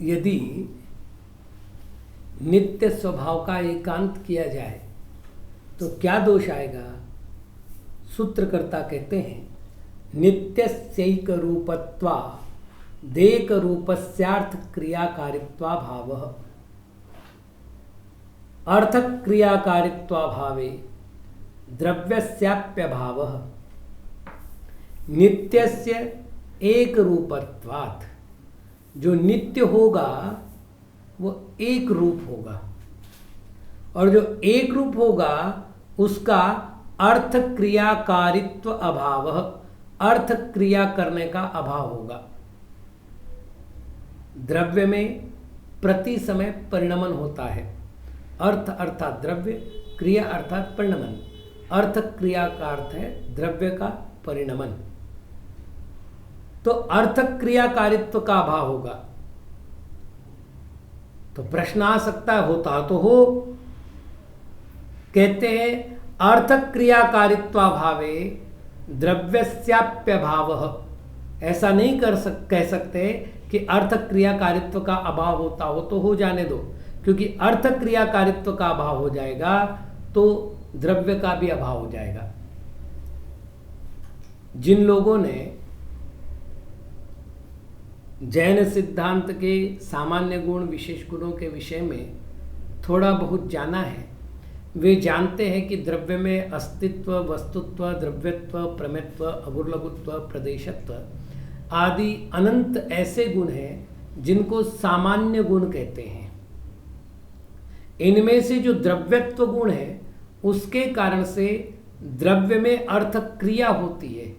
यदि नित्य स्वभाव का एकांत किया जाए तो क्या दोष आएगा? सूत्रकर्ता कहते हैं नित्यस्यैक रूपत्वा देक रूपस्यार्थ क्रियाकारित्वा भावः अर्थ क्रियाकारित्वा भावे द्रव्यस्याप्यभावः नित्यस्य एक रूपत्वात्। जो नित्य होगा वो एक रूप होगा और जो एक रूप होगा उसका अर्थ क्रियाकारित्व अभाव, अर्थ क्रिया करने का अभाव होगा। द्रव्य में प्रति समय परिणमन होता है। अर्थ अर्थात द्रव्य, क्रिया अर्थात परिणमन। अर्थ क्रिया का अर्थ है द्रव्य का परिणमन। तो अर्थ क्रियाकारित्व का अभाव होगा। तो प्रश्न आ सकता है, होता तो हो। कहते हैं अर्थ क्रियाकारित्वाभावे द्रव्यस्याप्यभावः। ऐसा नहीं कह सकते कि अर्थ क्रियाकारित्व का अभाव होता हो तो हो जाने दो, क्योंकि अर्थ क्रियाकारित्व का अभाव हो जाएगा तो द्रव्य का भी अभाव हो जाएगा। जिन लोगों ने जैन सिद्धांत के सामान्य गुण विशेष गुणों के विषय में थोड़ा बहुत जाना है, वे जानते हैं कि द्रव्य में अस्तित्व, वस्तुत्व, द्रव्यत्व, प्रमेत्व, अभुर्लघुत्व, प्रदेशत्व आदि अनंत ऐसे गुण हैं जिनको सामान्य गुण कहते हैं। इनमें से जो द्रव्यत्व गुण है उसके कारण से द्रव्य में अर्थ क्रिया होती है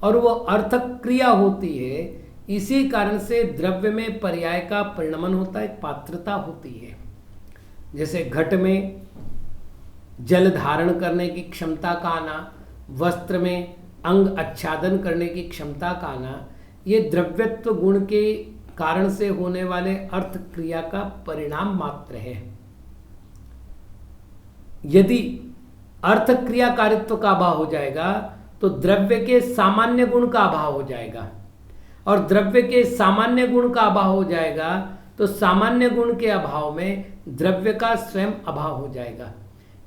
और वो अर्थ क्रिया होती है, इसी कारण से द्रव्य में पर्याय का परिणमन होता है, पात्रता होती है। जैसे घट में जल धारण करने की क्षमता का आना, वस्त्र में अंग आच्छादन करने की क्षमता का आना, ये द्रव्यत्व गुण के कारण से होने वाले अर्थ क्रिया का परिणाम मात्र है। यदि अर्थ क्रियाकारित्व का अभाव हो जाएगा तो द्रव्य के सामान्य गुण का अभाव हो जाएगा, और द्रव्य के सामान्य गुण का अभाव हो जाएगा तो सामान्य गुण के अभाव में द्रव्य का स्वयं अभाव हो जाएगा।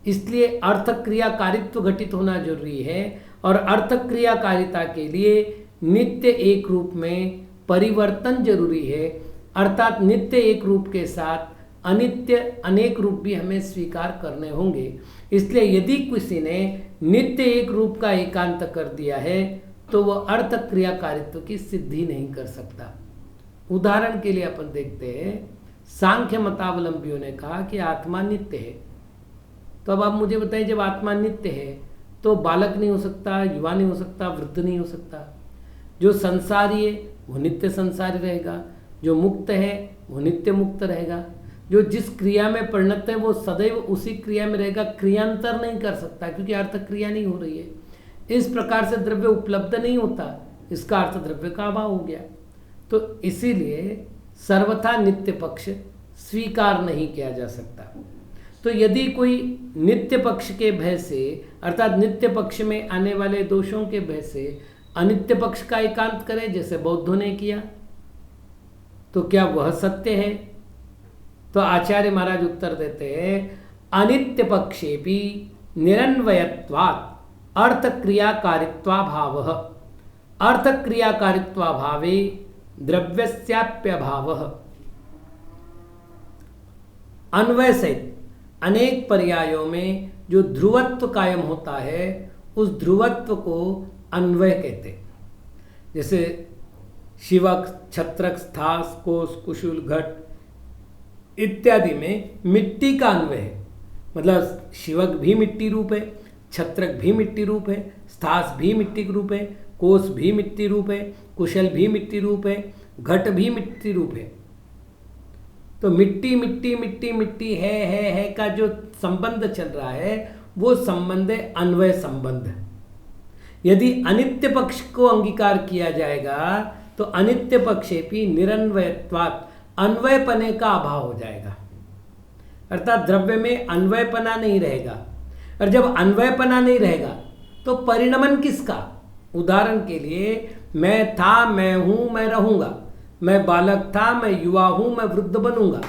इसलिए अर्थ क्रियाकारित्व घटित होना जरूरी है, और अर्थ क्रियाकारिता के लिए नित्य एक रूप में परिवर्तन जरूरी है। अर्थात नित्य एक रूप के साथ अनित्य अनेक रूप भी हमें स्वीकार करने होंगे। इसलिए यदि किसी ने नित्य एक रूप का एकांत कर दिया है तो वह अर्थ क्रियाकारित्व की सिद्धि नहीं कर सकता। उदाहरण के लिए अपन देखते हैं, सांख्य मतावलंबियों ने कहा कि आत्मा नित्य है। तो अब आप मुझे बताइए, जब आत्मा नित्य है तो बालक नहीं हो सकता, युवा नहीं हो सकता, वृद्ध नहीं हो सकता। जो संसारी है वो नित्य संसारी रहेगा, जो मुक्त है वो नित्य मुक्त रहेगा, जो जिस क्रिया में परिणत है वो सदैव उसी क्रिया में रहेगा, क्रियांतर नहीं कर सकता क्योंकि अर्थ क्रिया नहीं हो रही है। इस प्रकार से द्रव्य उपलब्ध नहीं होता, इसका अर्थ द्रव्य का अभाव हो गया। तो इसीलिए सर्वथा नित्य पक्ष स्वीकार नहीं किया जा सकता। तो यदि कोई नित्य पक्ष के भय से, अर्थात नित्य पक्ष में आने वाले दोषों के भय से अनित्य पक्ष का एकांत करे, जैसे बौद्धों ने किया, तो क्या वह सत्य है? तो आचार्य महाराज उत्तर देते हैं, अनित्य पक्षेपि निरन्वयत्वात् अर्थ क्रियाकारित्वाभावः अर्थ क्रियाकारित्वाभावे द्रव्यस्याप्यभावः। अन्वय सहित अनेक पर्यायों में जो ध्रुवत्व कायम होता है उस ध्रुवत्व को अन्वय कहते हैं। जैसे शिवक, छत्रक, स्थास, कोस, कुशुल, घट इत्यादि में मिट्टी का अन्वय है। मतलब शिवक भी मिट्टी रूप है, छत्रक भी मिट्टी रूप है, स्थास भी मिट्टी रूप है, कोस भी मिट्टी रूप है, कुशल भी मिट्टी रूप है, घट भी मिट्टी रूप है। तो मिट्टी मिट्टी मिट्टी मिट्टी है का जो संबंध चल रहा है वो संबंध है अन्वय संबंध। यदि अनित्य पक्ष को अंगीकार किया जाएगा तो अनित्य पक्षेपि निरन्वयत्वात् अन्वयपने का अभाव हो जाएगा, अर्थात द्रव्य में अन्वयपना नहीं रहेगा। और जब अन्वयपना नहीं रहेगा तो परिणमन किसका? उदाहरण के लिए, मैं था, मैं हूं, मैं रहूंगा। मैं बालक था, मैं युवा हूँ, मैं वृद्ध बनूंगा।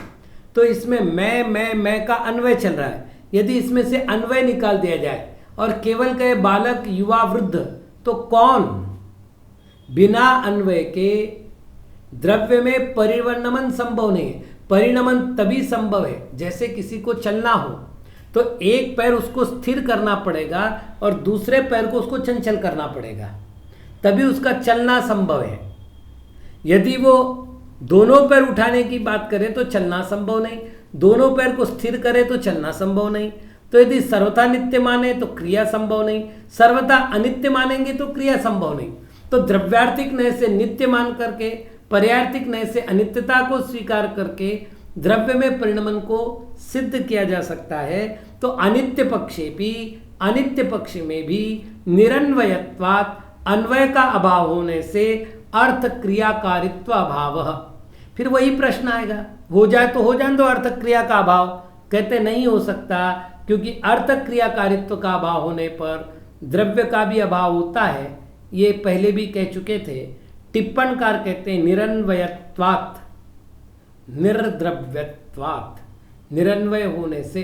तो इसमें मैं का अन्वय चल रहा है। यदि इसमें से अन्वय निकाल दिया जाए और केवल कहे बालक, युवा, वृद्ध, तो कौन? बिना अन्वय के द्रव्य में परिवर्तन संभव नहीं है। परिणमन तभी संभव है जैसे किसी को चलना हो तो एक पैर उसको स्थिर करना पड़ेगा और दूसरे पैर को उसको चंचल करना पड़ेगा, तभी उसका चलना संभव है। यदि वो दोनों पैर उठाने की बात करें तो चलना संभव नहीं, दोनों पैर को स्थिर करे तो चलना संभव नहीं। तो यदि सर्वथा नित्य माने तो क्रिया संभव नहीं, सर्वथा अनित्य मानेंगे तो क्रिया संभव नहीं। तो द्रव्यार्थिक नय से नित्य मान करके, पर्यार्थिक नय से अनित्यता को स्वीकार करके द्रव्य में परिणमन को सिद्ध किया जा सकता है। तो अनित्य पक्षे भी, अनित्य पक्ष में भी निरन्वयत्वात्, अन्वय का अभाव होने से अर्थ क्रियाकारित्व अभाव। फिर वही प्रश्न आएगा, हो जाए तो हो जाए दो अर्थ क्रिया का अभाव। कहते नहीं हो सकता, क्योंकि अर्थ क्रियाकारित्व का अभाव होने पर द्रव्य का भी अभाव होता है। ये पहले भी कह चुके थे। टिप्पणकार कहते हैं निरन्वयत्वात्, निर्द्रव्यत्वात्, निरन्वय होने से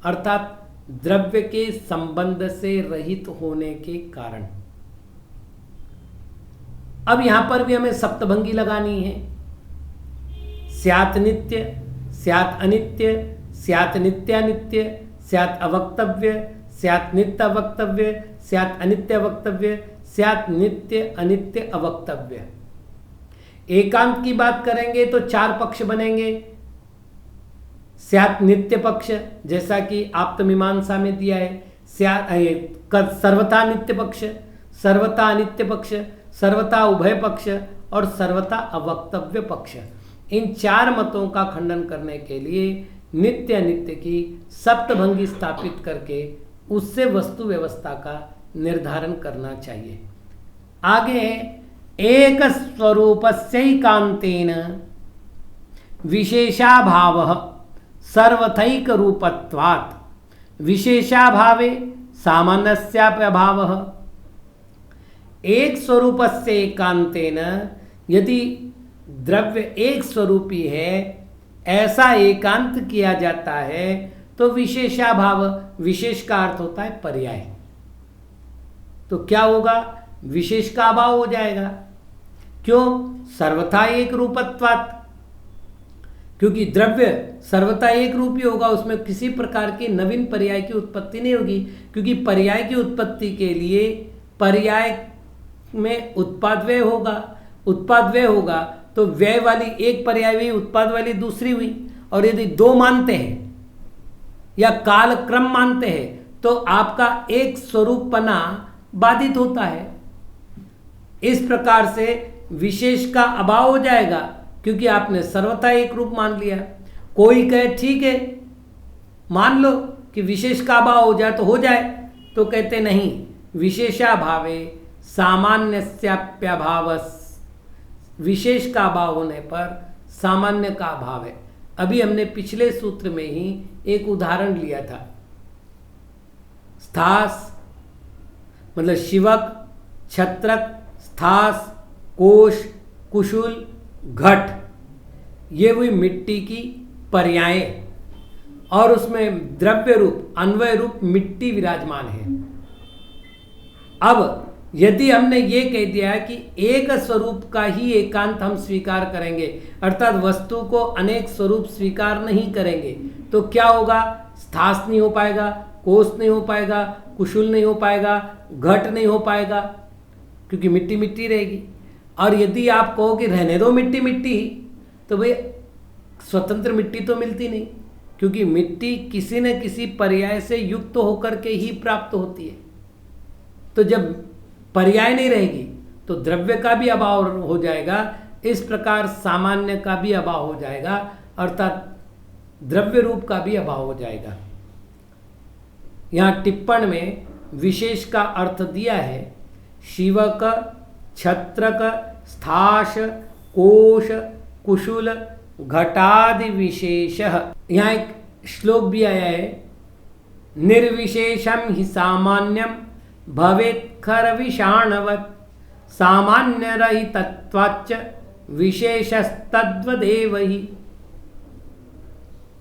अर्थात द्रव्य के संबंध से रहित होने के कारण। अब यहां पर भी हमें सप्तभंगी लगानी है। स्यात् नित्य, स्यात् अनित्य, स्यात् नित्यानित्य, स्यात् अवक्तव्य, स्यात् नित्य अवक्तव्य, स्यात् अनित्य अवक्तव्य, स्यात् नित्य अनित्य अवक्तव्य। एकांत की बात करेंगे तो चार पक्ष बनेंगे। स्यात् नित्य पक्ष, जैसा कि आप्तमीमांसा में दिया है, सर्वथा नित्य पक्ष, सर्वथा अनित्य पक्ष, सर्वथा उभय पक्ष और सर्वथा अवक्तव्य पक्ष। इन चार मतों का खंडन करने के लिए नित्य अनित्य की सप्तभंगी स्थापित करके उससे वस्तु व्यवस्था का निर्धारण करना चाहिए। आगे एक स्वरूपस्यैकान्तेन विशेषाभावः सर्वथैक रूपत्वात्, विशेषाभावे सामान्यस्यापि अभावः। एक स्वरूपस्य एकांतेन, यदि द्रव्य एक स्वरूपी है ऐसा एकांत किया जाता है तो विशेषाभाव, विशेष का अर्थ होता है पर्याय। तो क्या होगा? विशेष का अभाव हो जाएगा। क्यों? सर्वथा एक रूपत्वात्, क्योंकि द्रव्य सर्वथा एक रूपी होगा, उसमें किसी प्रकार की नवीन पर्याय की उत्पत्ति नहीं होगी। क्योंकि पर्याय की उत्पत्ति के लिए पर्याय में उत्पाद व्यय होगा, उत्पाद व्यय होगा तो व्यय वाली एक पर्याय हुई, उत्पाद वाली दूसरी हुई। और यदि दो मानते हैं या काल क्रम मानते हैं तो आपका एक स्वरूपपना बाधित होता है। इस प्रकार से विशेष का अभाव हो जाएगा क्योंकि आपने सर्वथा एक रूप मान लिया। कोई कहे ठीक है मान लो कि विशेष का अभाव हो जाए तो हो जाए, तो कहते नहीं, विशेषाभावे सामान्यस्याप्यभाव, विशेष का अभाव होने पर सामान्य का अभाव है। अभी हमने पिछले सूत्र में ही एक उदाहरण लिया था। स्थास मतलब शिवक, छत्रक, स्थास, कोश, कुशुल, घट, ये हुई मिट्टी की पर्यायें और उसमें द्रव्य रूप, अन्वय रूप मिट्टी विराजमान है। अब यदि हमने ये कह दिया कि एक स्वरूप का ही एकांत हम स्वीकार करेंगे, अर्थात वस्तु को अनेक स्वरूप स्वीकार नहीं करेंगे, तो क्या होगा? स्थास नहीं हो पाएगा, कोश नहीं हो पाएगा, कुशुल नहीं हो पाएगा, घट नहीं हो पाएगा, क्योंकि मिट्टी मिट्टी रहेगी। और यदि आप कहो कि रहने दो मिट्टी मिट्टी, तो भाई स्वतंत्र मिट्टी तो मिलती नहीं, क्योंकि मिट्टी किसी न किसी पर्याय से युक्त होकर के ही प्राप्त होती है। तो जब पर्याय नहीं रहेगी तो द्रव्य का भी अभाव हो जाएगा, इस प्रकार सामान्य का भी अभाव हो जाएगा, अर्थात द्रव्य रूप का भी अभाव हो जाएगा। यहाँ टिप्पण में विशेष का अर्थ दिया है शिवक, छत्रक, स्थाश, कोश, कुशुल, घटादि विशेष। यहाँ एक श्लोक भी आया है, निर्विशेषम हि सामान्यम भवेत् खर विषाणवत् सामान्य रहितत्वाच्च विशेषस्तद्वदेव ही।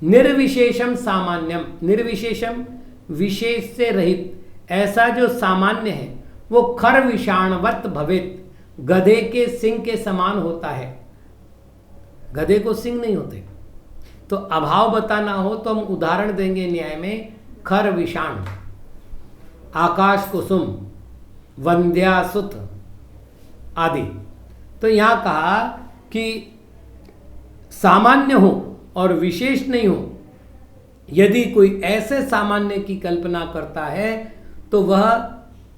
निर्विशेषम सामान्यम, निर्विशेषम विशेष से रहित, ऐसा जो सामान्य है वो खर विषाणवत भवेत, गधे के सिंह के समान होता है। गधे को सिंह नहीं होते। तो अभाव बताना हो तो हम उदाहरण देंगे न्याय में, खर विषाण, आकाश कुसुम, वंद्यासुत आदि। तो यहाँ कहा कि सामान्य हो और विशेष नहीं हो। यदि कोई ऐसे सामान्य की कल्पना करता है तो वह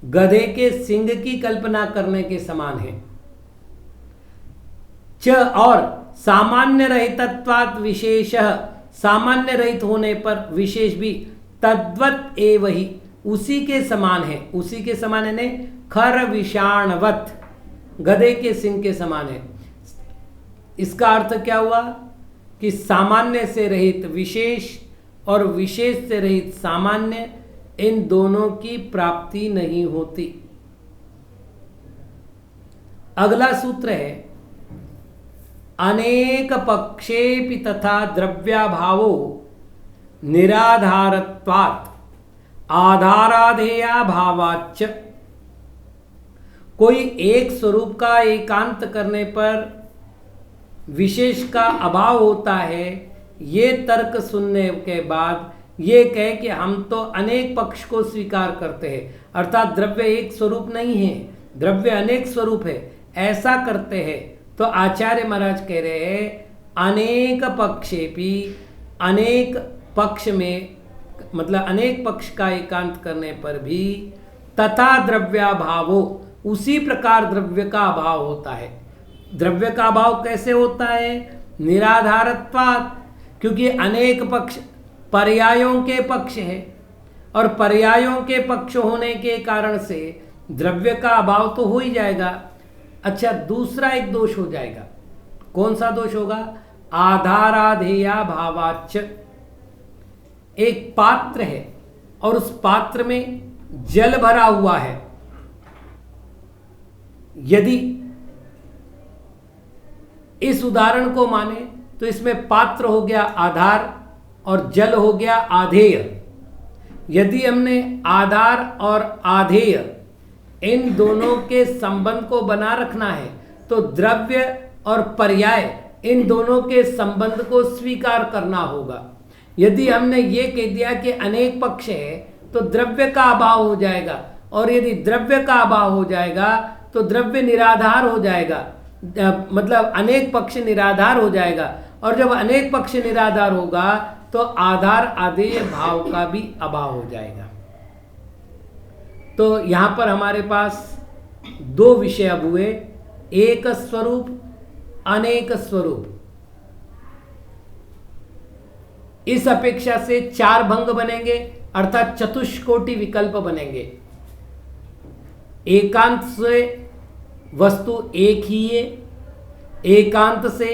गधे के सिंह की कल्पना करने के समान है। और सामान्य रहितत्वात् विशेष, सामान्य रहित होने पर विशेष भी तद्वत एव ही, उसी के समान है। उसी के समान है, खर विषाणवत, गधे के सिंह के समान है। इसका अर्थ क्या हुआ कि सामान्य से रहित विशेष और विशेष से रहित सामान्य, इन दोनों की प्राप्ति नहीं होती। अगला सूत्र है, अनेक पक्षेपि तथा द्रव्याभावो निराधारत्वात् आधाराधेया भावाच्च। कोई एक स्वरूप का एकांत करने पर विशेष का अभाव होता है, ये तर्क सुनने के बाद ये कहे कि हम तो अनेक पक्ष को स्वीकार करते हैं, अर्थात द्रव्य एक स्वरूप नहीं है, द्रव्य अनेक स्वरूप है, ऐसा करते हैं। तो आचार्य महाराज कह रहे हैं अनेक पक्षेपि, अनेक पक्ष में मतलब अनेक पक्ष का एकांत करने पर भी तथा द्रव्याभावो, उसी प्रकार द्रव्य का अभाव होता है। द्रव्य का अभाव कैसे होता है? निराधारत्वात्, क्योंकि अनेक पक्ष पर्यायों के पक्ष है और पर्यायों के पक्ष होने के कारण से द्रव्य का अभाव तो हो ही जाएगा। अच्छा, दूसरा एक दोष हो जाएगा। कौन सा दोष होगा? आधाराधेया भावाच्च। एक पात्र है और उस पात्र में जल भरा हुआ है। यदि इस उदाहरण को माने तो इसमें पात्र हो गया आधार और जल हो गया आधेय। यदि हमने आधार और आधेय इन दोनों के संबंध को बना रखना है तो द्रव्य और पर्याय इन दोनों के संबंध को स्वीकार करना होगा। यदि हमने ये कह दिया कि अनेक पक्ष है तो द्रव्य का अभाव हो जाएगा, और यदि द्रव्य का अभाव हो जाएगा तो द्रव्य निराधार हो जाएगा, मतलब अनेक पक्ष निराधार हो जाएगा, और जब अनेक पक्ष निराधार होगा तो आधार आधेय भाव का भी अभाव हो जाएगा। तो यहां पर हमारे पास दो विषय अब हुए, एक स्वरूप, अनेक स्वरूप। इस अपेक्षा से चार भंग बनेंगे, अर्थात चतुष्कोटि विकल्प बनेंगे। एकांत से वस्तु एक ही है, एकांत से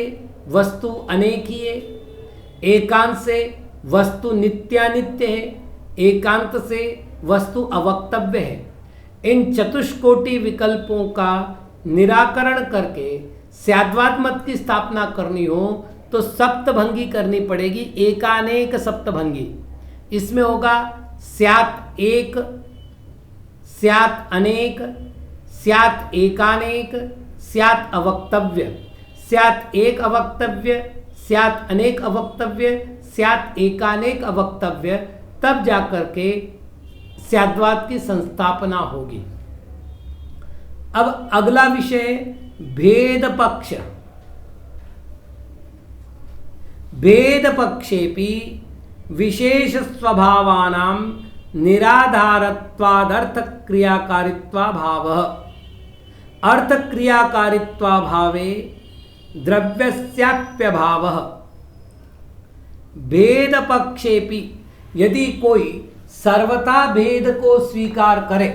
वस्तु अनेक ही है, एकांत से वस्तु नित्यानित्य है, एकांत से वस्तु अवक्तव्य है। इन चतुष्कोटि विकल्पों का निराकरण करके स्याद्वाद मत की स्थापना करनी हो तो सप्तभंगी करनी पड़ेगी, एकानेक सप्तभंगी। इसमें होगा स्यात् एक, स्यात् अनेक, स्यात् एकानेक, स्यात् अवक्तव्य, स्यात् एक अवक्तव्य, स्यात् अनेक अवक्तव्य, स्यात् एकानेक अवक्तव्य, तब जाकर के स्याद्वाद की संस्थापना होगी। अब अगला विषय भेद पक्ष। भेद पक्षेपि विशेष स्वभावानां निराधारत्वादर्थ क्रियाकारित्वाभावः। अर्थ क्रियाकारित्वाभावे द्रव्यस्याप्यभावः। भेद पक्षेपि, यदि कोई सर्वथा भेद को स्वीकार करे,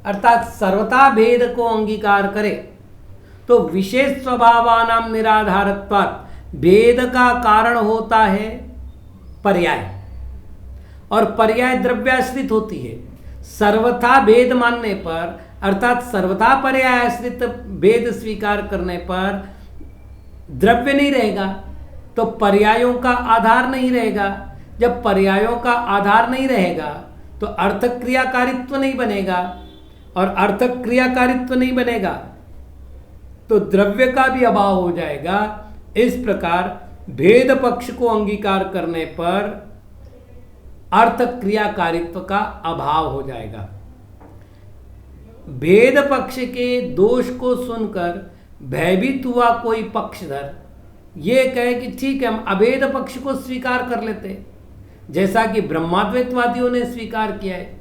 अर्थात सर्वथा भेद को अंगीकार करे, तो विशेष स्वभावानां निराधारत्वात्, भेद का कारण होता है पर्याय, और पर्याय द्रव्याश्रित होती है। सर्वथा भेद मानने पर, अर्थात सर्वथा पर्याय आश्रित भेद स्वीकार करने पर द्रव्य नहीं रहेगा तो पर्यायों का आधार नहीं रहेगा। जब पर्यायों का आधार नहीं रहेगा तो अर्थक क्रियाकारित्व नहीं बनेगा, और अर्थक क्रियाकारित्व नहीं बनेगा तो द्रव्य का भी अभाव हो जाएगा। इस प्रकार भेद पक्ष को अंगीकार करने पर अर्थक क्रियाकारित्व का अभाव हो जाएगा। भेद पक्ष के दोष को सुनकर भयभीत हुआ कोई पक्षधर ये कहे कि ठीक है, हम अभेद पक्ष को स्वीकार कर लेते हैं, जैसा कि ब्रह्माद्वैतवादियों ने स्वीकार किया है।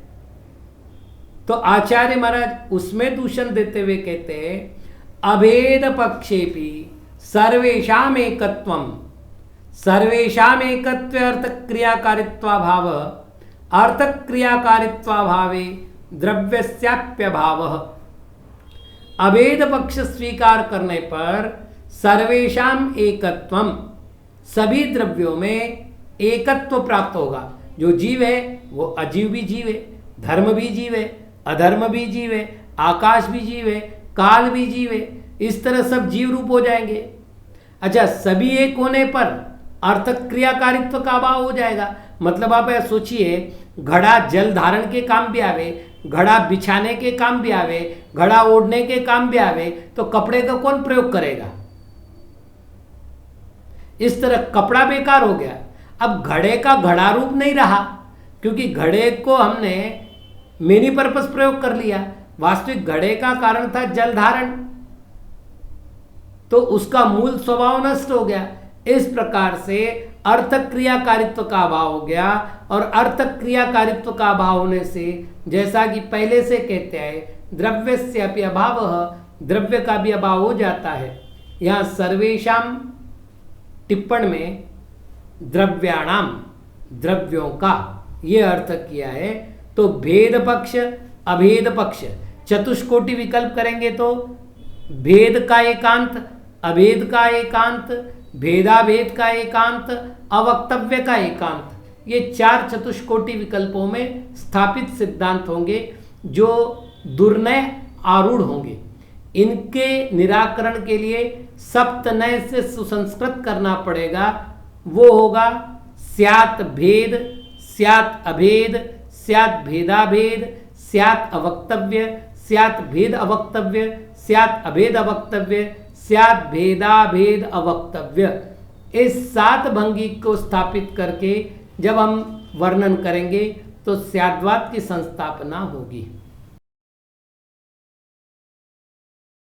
तो आचार्य महाराज उसमें दूषण देते हुए कहते हैं, अभेद पक्षेपि सर्वेषाम एकत्वम, सर्वेषाम एकत्व अर्थक क्रियाकारित्वाभाव, अर्थक क्रियाकारित्वाभावे द्रव्यस्याप्यभावः। अभेद पक्ष स्वीकार करने पर सर्वेषाम एकत्वम, सभी द्रव्यों में एकत्व प्राप्त होगा। जो जीव है वो अजीव भी जीव है, धर्म भी जीव है, अधर्म भी जीव है, आकाश भी जीव है, काल भी जीव है, इस तरह सब जीव रूप हो जाएंगे। अच्छा, सभी एक होने पर अर्थक क्रियाकारित्व का अभाव हो जाएगा। मतलब आप ऐसा सोचिए, घड़ा जल धारण के काम भी आवे, घड़ा बिछाने के काम भी आवे, घड़ा ओढ़ने के काम भी आवे, तो कपड़े का कौन प्रयोग करेगा? इस तरह कपड़ा बेकार हो गया। अब घड़े का घड़ा रूप नहीं रहा, क्योंकि घड़े को हमने मेनी पर्पस प्रयोग कर लिया। वास्तविक घड़े का कारण था जल धारण, तो उसका मूल स्वभाव नष्ट हो गया। इस प्रकार से अर्थक क्रियाकारित्व का अभाव हो गया, और अर्थक क्रियाकारित्व का अभाव होने से, जैसा कि पहले से कहते हैं, द्रव्यस्य अपि अभावः, द्रव्य का भी अभाव हो जाता है। यहाँ सर्वेषाम टिप्पण में द्रव्याणाम, द्रव्यों का ये अर्थ किया है। तो भेद पक्ष, अभेद पक्ष, चतुष्कोटि विकल्प करेंगे तो भेद का एकांत, अभेद का एकांत, भेदाभेद का एकांत, अवक्तव्य का एकांत, ये 4 चतुष्कोटि विकल्पों में स्थापित सिद्धांत होंगे जो दुर्नय आरूढ़ होंगे। इनके निराकरण के लिए सप्तनय से सुसंस्कृत करना पड़ेगा। वो होगा स्यात् भेद, स्यात् अभेद, स्यात् भेदाभेद, स्यात् अवक्तव्य, स्यात् भेद अवक्तव्य, स्यात् अभेद अवक्तव्य, स्यात् भेदाभेद अवक्तव्य। इस 7 भंगी को स्थापित करके जब हम वर्णन करेंगे तो स्याद्वाद की संस्थापना होगी।